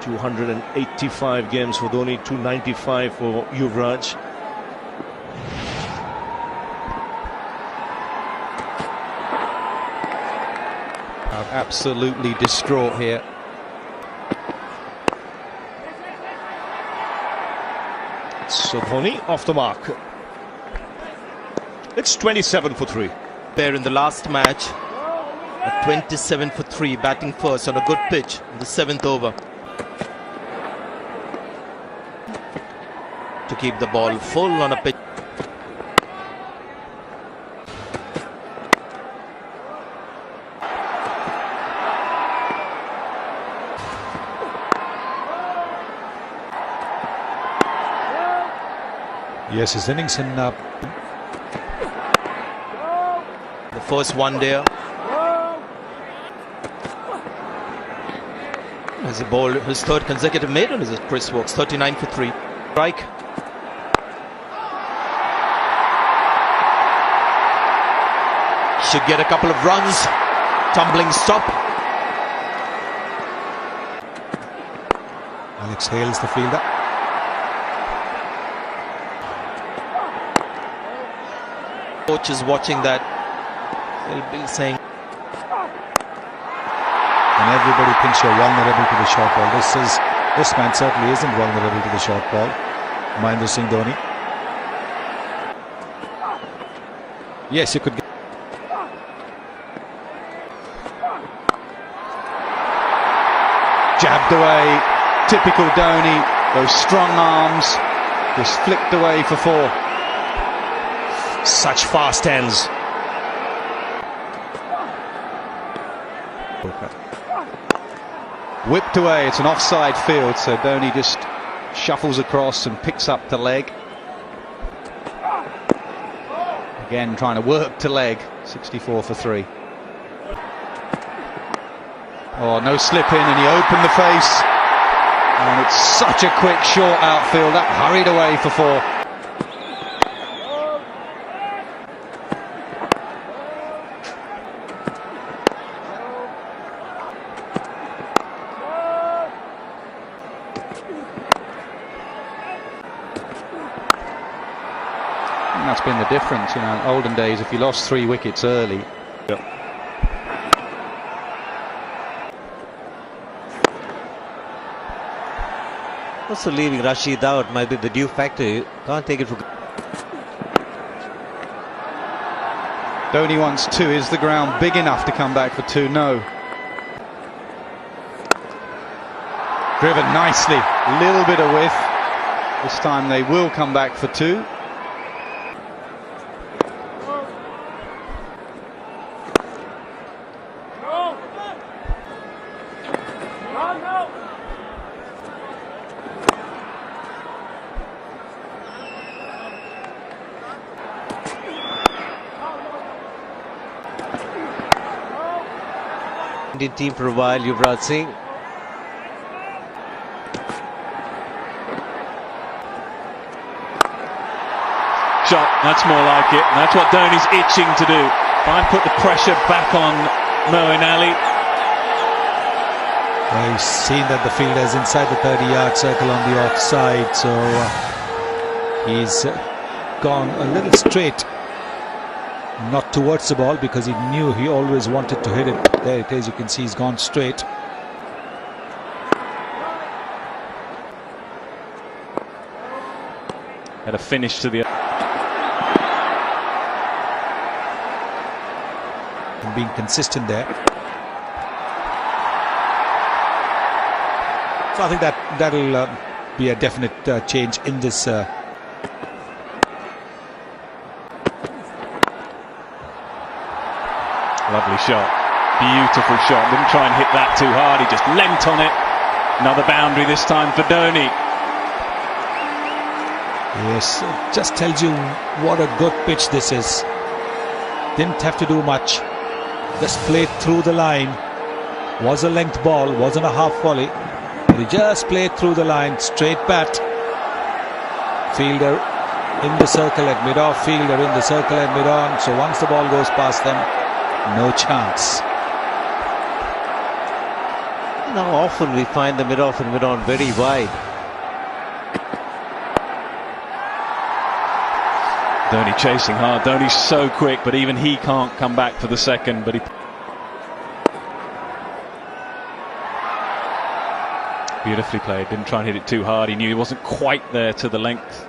285 games for Dhoni, 295 for Yuvraj. Absolutely distraught here. So Dhoni off the mark. It's 27 for 3. There in the last match, a 27 for 3, batting first on a good pitch in the 7th over. To keep the ball full on a pitch. Yes, his innings in the first one there. Has a ball, his third consecutive maiden is Chris Walks, 39 for 3. Strike. Should get a couple of runs. Tumbling stop. Alex Hale's the fielder. Coach is watching that. He'll be saying. And everybody thinks you're vulnerable to the short ball. This man certainly isn't vulnerable to the short ball. Mahendra Singh Dhoni. Yes, you could get. Jabbed away, typical Dhoni, those strong arms, just flicked away for 4. Such fast hands. Whipped away, it's an offside field, so Dhoni just shuffles across and picks up to leg. Again, trying to work to leg, 64 for 3. Oh, no slip in, and he opened the face. And it's such a quick, short outfield. That hurried away for 4. And that's been the difference, you know, in olden days, if you lost 3 wickets early. Yep. Also leaving Rashid out might be the due factor. You can't take it for granted. Dhoni wants 2. Is the ground big enough to come back for 2? No. Driven nicely. A little bit of width. This time they will come back for 2. Indian team for a while, Yuvraj Singh. Shot, that's more like it. And that's what Dhoni's itching to do. Try and put the pressure back on Moeen Ali. Well, he's seen that the fielder's inside the 30-yard circle on the offside, so he's gone a little straight. Not towards the ball because he knew he always wanted to hit it. There it is, you can see he's gone straight. Had a finish to the... And being consistent there. So I think that'll be a definite change in this Lovely shot. Beautiful shot. Didn't try and hit that too hard. He just leant on it. Another boundary this time for Dhoni. Yes, it just tells you what a good pitch this is. Didn't have to do much. Just played through the line. Was a length ball, wasn't a half volley. But he just played through the line, straight bat. Fielder in the circle at mid-off, fielder in the circle at mid-on. So once the ball goes past them, no chance. Now often we find the mid-off and mid-on very wide. Dhoni chasing hard. Dhoni's so quick, but even he can't come back for the second. But he beautifully played. Didn't try and hit it too hard. He knew he wasn't quite there to the length.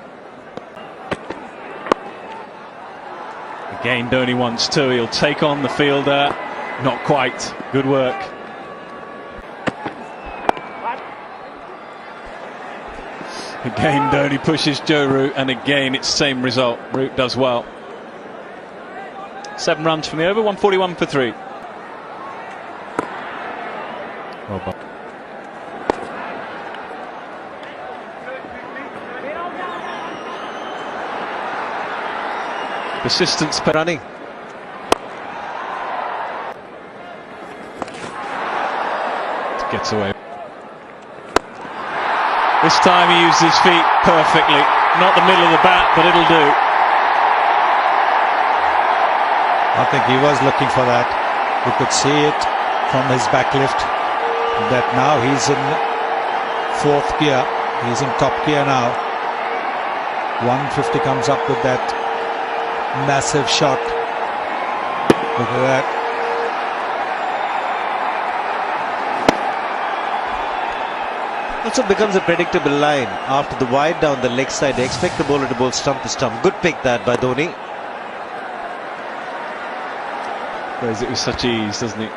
Again, Dhoni wants to. He'll take on the fielder. Not quite. Good work. Again, Dhoni pushes Joe Root, and again it's same result. Root does well. 7 runs from the over, 141 for 3. Persistence per running. Gets away. This time he used his feet perfectly. Not the middle of the bat, but it'll do. I think he was looking for that. You could see it from his back lift that now he's in 4th gear. He's in top gear now. 150 comes up with that massive shot. Look at that. Also becomes a predictable line. After the wide down the leg side, they expect the bowler to bowl stump to stump. Good pick that by Dhoni. Plays it with such ease, doesn't he?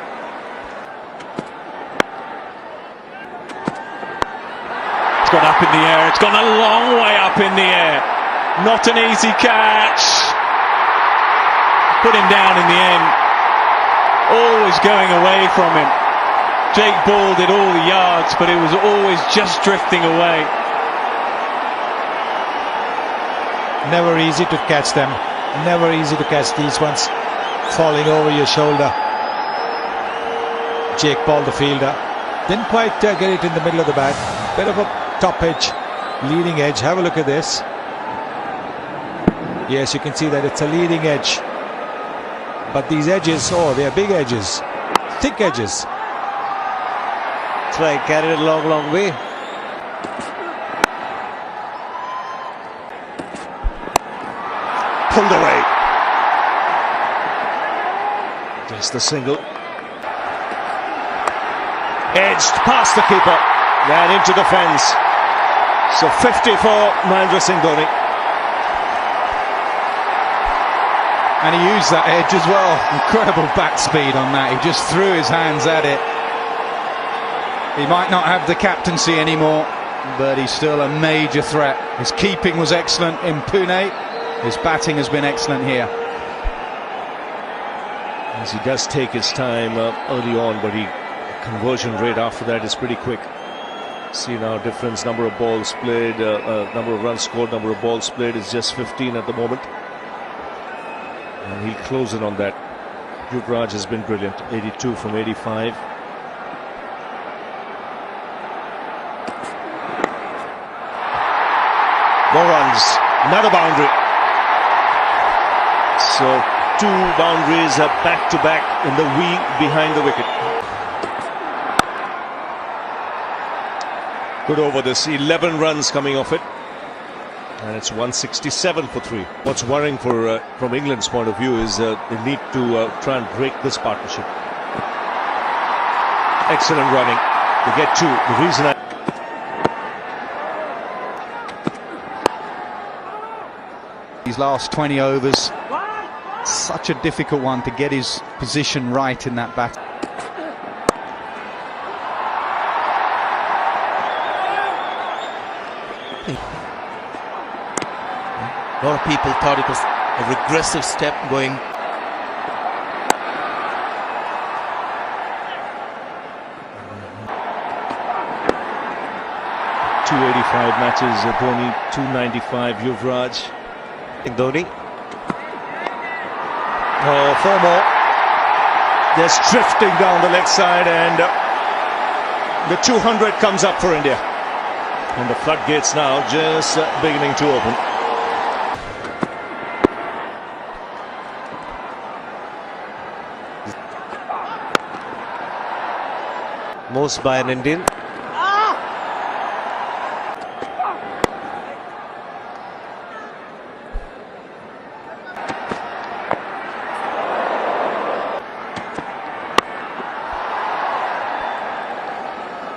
It's gone up in the air. It's gone a long way up in the air. Not an easy catch. Put him down in the end. Always going away from him. Jake Ball did all the yards, but it was always just drifting away. Never easy to catch them. Never easy to catch these ones falling over your shoulder. Jake Ball, the fielder, didn't quite get it in the middle of the bat. Bit of a top edge, leading edge. Have a look at this. Yes, you can see that it's a leading edge. But these edges, oh, they are big edges, thick edges. That's right, carried it a long, long way. Pulled away. Just the single. Edged past the keeper. Ran into the fence. So 50 for Mahendra Singh Dhoni. And he used that edge as well. Incredible bat speed on that. He just threw his hands at it. He might not have the captaincy anymore, but he's still a major threat. His keeping was excellent in Pune. His batting has been excellent here. As he does take his time early on, but conversion rate after that is pretty quick. See now difference, number of balls played, number of runs scored, number of balls played is just 15 at the moment. And he'll close in on that. Yuvraj has been brilliant, 82 from 85. More runs, another boundary. So 2 boundaries are back to back in the V behind the wicket. Good over this, 11 runs coming off it. And it's 167 for 3. What's worrying for from England's point of view is they need to try and break this partnership. Excellent running to get 2. The reason These last 20 overs, such a difficult one to get his position right in that bat. A lot of people thought it was a regressive step going. 285 matches, Dhoni 295, Yuvraj. Dhoni. Oh, 4 more. Just drifting down the leg side, and the 200 comes up for India. And the floodgates now just beginning to open. forced by an Indian.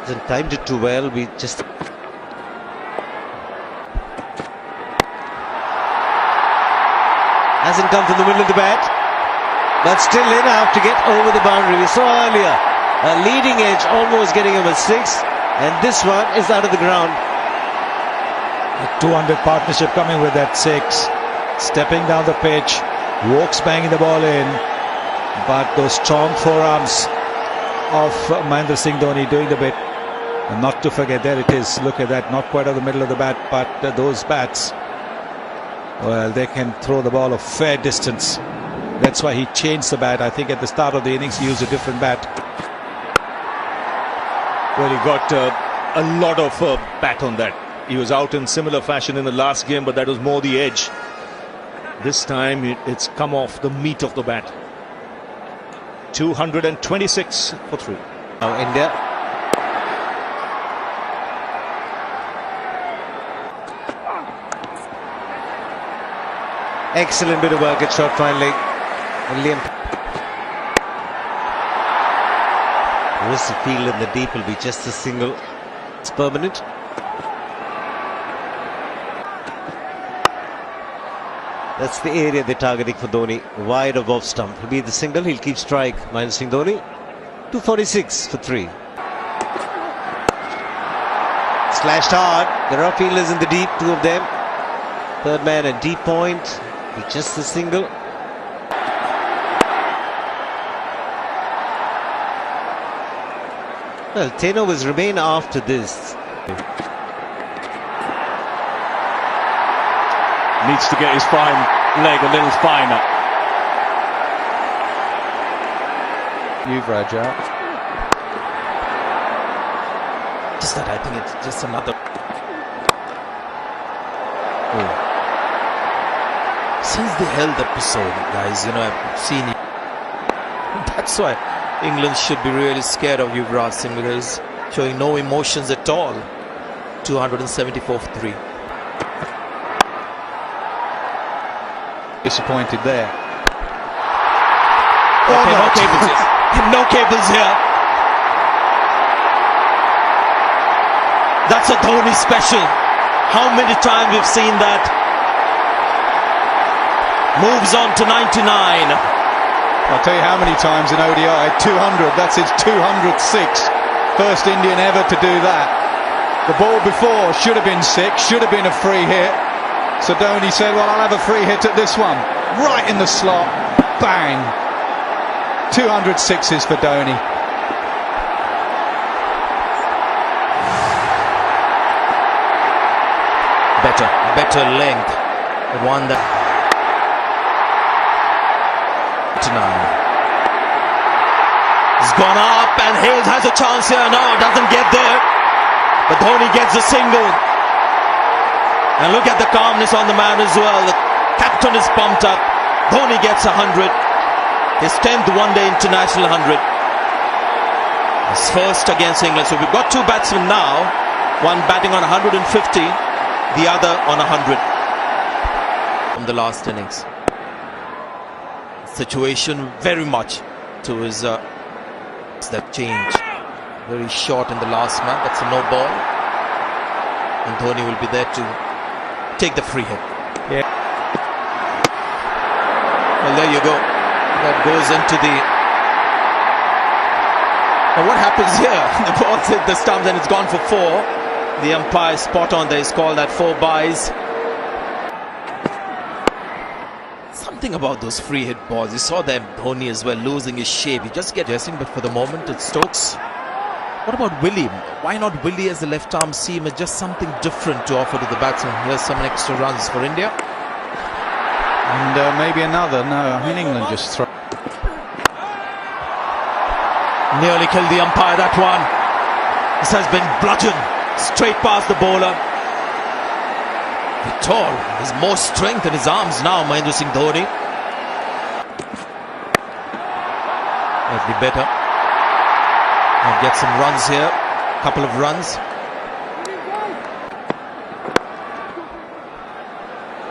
Hasn't timed it too well. We just hasn't come from the middle of the bat, but still enough to get over the boundary. We saw earlier a leading edge almost getting him a 6, and this one is out of the ground. A 200 partnership coming with that 6, stepping down the pitch, walks banging the ball in, but those strong forearms of Mahendra Singh Dhoni doing the bit. And not to forget, there it is, look at that, not quite at the middle of the bat, but those bats, well, they can throw the ball a fair distance. That's why he changed the bat. I think at the start of the innings he used a different bat. Well, he got a lot of bat on that. He was out in similar fashion in the last game, but that was more the edge. This time it's come off the meat of the bat. 226 for 3. Now India. Excellent bit of work at short finally. William. Most of the field in the deep will be just a single. It's permanent. That's the area they're targeting for Dhoni. Wide of off stump. He'll be the single. He'll keep strike. Mahendra Singh Dhoni. 246 for 3. Slashed hard. There are fielders in the deep. 2 of them. Third man at deep point. Just a single. Well, 10 overs remain after this. Needs to get his fine leg a little finer. Yuvraj out. Just that, I think it's just another. Since they held the episode, guys, you know, I've seen it. That's why England should be really scared of Yuvraj Singh, because he's showing no emotions at all. 274 for 3. Disappointed there. Okay, no cables here. No cables here. That's a Dhoni special. How many times we've seen that? Moves on to 99. I'll tell you how many times in ODI. 200. That's his 206th. First Indian ever to do that. The ball before should have been 6. Should have been a free hit. So Dhoni said, well, I'll have a free hit at this one. Right in the slot. Bang. 206s for Dhoni. Better length. The one that. 9. He's gone up and Hales has a chance here. No, doesn't get there. But Dhoni gets a single. And look at the calmness on the man as well. The captain is pumped up. Dhoni gets 100. His 10th one-day international 100. His first against England. So we've got 2 batsmen now. One batting on 150. The other on 100. From the last innings. Situation very much to his that change. Very short in the last man. That's a no ball. And Dhoni will be there to take the free hit. Yeah. Well, there you go. That goes into the. Now what happens here? The ball hit the stumps and it's gone for 4. The umpire spot on there. He's called that 4 byes. Something about those free hit balls. You saw them, Dhoni as well, losing his shape. He just get guessing, but for the moment it's Stokes. What about Willie? Why not Willie as the left arm seam? It's just something different to offer to the batsman. Here's some extra runs for India. And maybe another. No, I mean England just throw. Nearly killed the umpire, that one. This has been bludgeoned straight past the bowler. Tall, there's more strength in his arms now, Mahendra Singh Dhoni. That'd be better. And get some runs here. Couple of runs.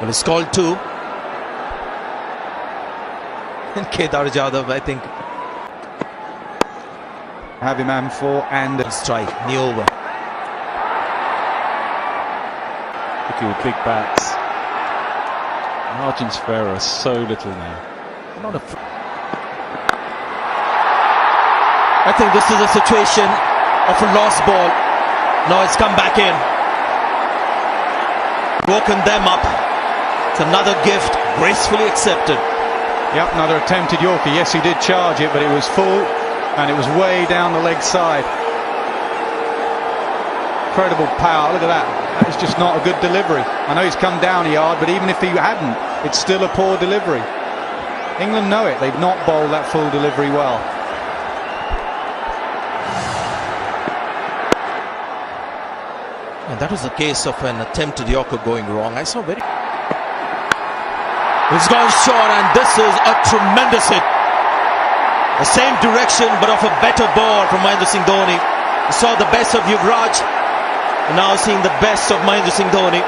Well, it's called 2. And Kedar Jadhav, I think. Have him on 4 and Strike, new over. Particularly with big bats. Margins for error are so little now. Not a. I think this is a situation of a lost ball. Now it's come back in. Woken them up. It's another gift, gracefully accepted. Yep, another attempted Yorker. Yes, he did charge it, but it was full and it was way down the leg side. Incredible power. Look at that. That is just not a good delivery. I know he's come down a yard, but even if he hadn't, it's still a poor delivery. England know it. They've not bowled that full delivery well. And that was a case of an attempted Yorker going wrong. I saw very. It's gone short, and this is a tremendous hit. The same direction, but of a better ball from Mahendra Singh Dhoni. We saw the best of Yuvraj, and now seeing the best of Mahendra Singh Dhoni.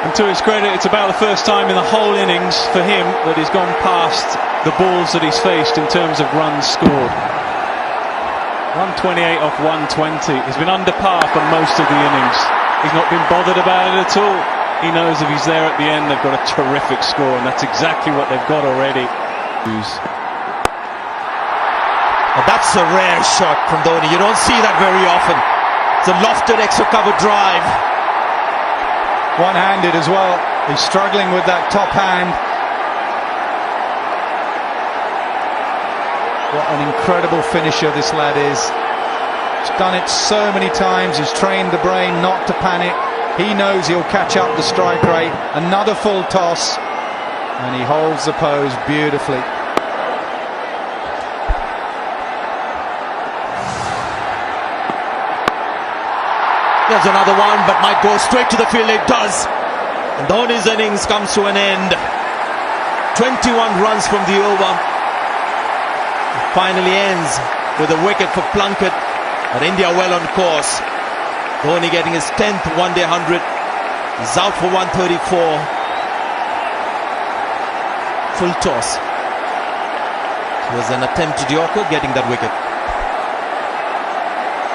And to his credit, it's about the first time in the whole innings for him that he's gone past the balls that he's faced in terms of runs scored. 128 off 120. He's been under par for most of the innings. He's not been bothered about it at all. He knows if he's there at the end, they've got a terrific score, and that's exactly what they've got already. And that's a rare shot from Dhoni. You don't see that very often. It's a lofted extra cover drive. One-handed as well. He's struggling with that top hand. What an incredible finisher this lad is. He's done it so many times. He's trained the brain not to panic. He knows he'll catch up the strike rate. Another full toss, and he holds the pose beautifully. There's another one, but might go straight to the field. It does. And Dhoni's innings comes to an end. 21 runs from the over. It finally ends with a wicket for Plunkett. But India well on course. Dhoni getting his 10th one-day 100. He's out for 134. Full toss. It was an attempted Yorker getting that wicket.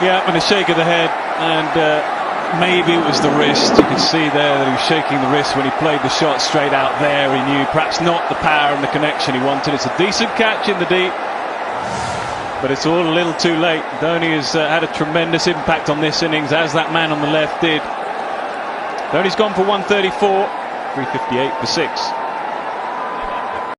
Yeah, and a shake of the head, and maybe it was the wrist. You can see there that he was shaking the wrist when he played the shot straight out there. He knew perhaps not the power and the connection he wanted. It's a decent catch in the deep, but it's all a little too late. Dhoni has had a tremendous impact on this innings, as that man on the left did. Dhoni's gone for 134, 358 for 6.